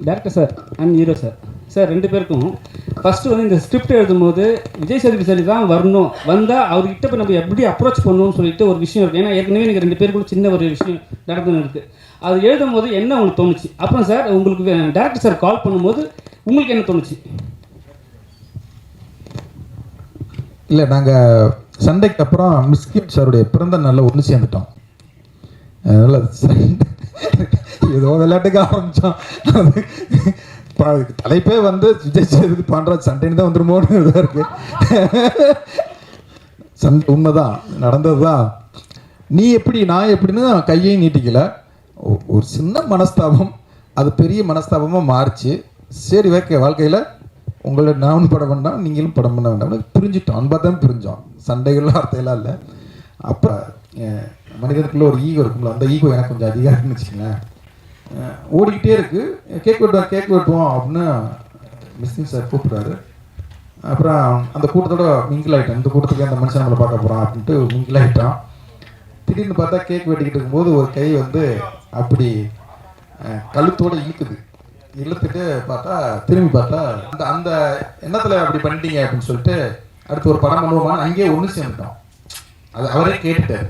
Director sir and hero sir sir 2 பேருக்கும் first வந்து இந்த ஸ்கிரிப்ட் எழுதும்போது விஜய் சேதுபதி சார் தான் வரணும், வந்தால் அவர்கிட்ட இப்போ நம்ம எப்படி அப்ரோச் பண்ணணும்னு சொல்லிட்டு ஒரு விஷயம் இருக்குது. ஏன்னா ஏற்கனவே எனக்கு 2 பேருக்குள்ள சின்ன ஒரு விஷயம் நடந்துன்னு இருக்குது. அது எழுதும் போது என்ன உங்களுக்கு தோணுச்சு? அப்புறம் சார் உங்களுக்கு டேரக்டர் சார் கால் பண்ணும்போது உங்களுக்கு என்ன தோணுச்சு? இல்லை, நாங்கள் சண்டைக்கு அப்புறம் மிஸ்கின் சாருடைய பிறந்த நாளில் ஒன்று சேர்ந்துட்டோம். அதனால் ஏதோ விளையாட்டுக்கு ஆரம்பித்தோம். தலைப்பே வந்து விஜய் சேதுபதி பண்ணுற சண்டைன்னு தான் வந்துருமோன்னு இதாக இருக்குது. சண்டை உண்மைதான், நடந்தது தான். நீ எப்படி நான் எப்படின்னு கையையும் நீட்டிக்கல. ஒரு சின்ன மனஸ்தாபம் அது பெரிய மனஸ்தாபமாக மாறிச்சு. சரி, வைக்க வாழ்க்கையில் உங்களை நான் படம் பண்ணால் நீங்களும் படம் பண்ண வேண்டாம், புரிஞ்சிட்டோம். அன்பா தான் புரிஞ்சோம். சண்டைகள்லாம் வார்த்தையெல்லாம் இல்லை. அப்போ மனிதனுக்குள்ள ஒரு ஈகோ இருக்கும்ல, அந்த ஈகோ எனக்கு கொஞ்சம் அதிகாரம்னு வச்சுக்கங்களேன். ஓடிக்கிட்டே இருக்கு. கேக் வெட்டுவோம் அப்படின்னு மிஸ்கின் சார் கூப்பிட்றாரு. அப்புறம் அந்த கூட்டத்தோட மிங்கிள் ஆகிட்டோம். இந்த கூட்டத்துக்கு அந்த மனுஷன் நம்மளை பார்க்க போகிறான் அப்படின்ட்டு மிங்கிள் ஆகிட்டோம். திடீர்னு பார்த்தா கேக் வெட்டிக்கிட்டு இருக்கும்போது ஒரு கை வந்து அப்படி கழுத்தோடு இழுக்குது. இழுத்துட்டு பார்த்தா திரும்பி பார்த்தா அந்த எண்ணத்தில் அப்படி பண்ணிட்டீங்க அப்படின்னு சொல்லிட்டு அடுத்து ஒரு படம் பண்ணுவோமான்னு அங்கேயே ஒன்று சேர்ந்துட்டோம். அது அவரே கேட்டுட்டார்.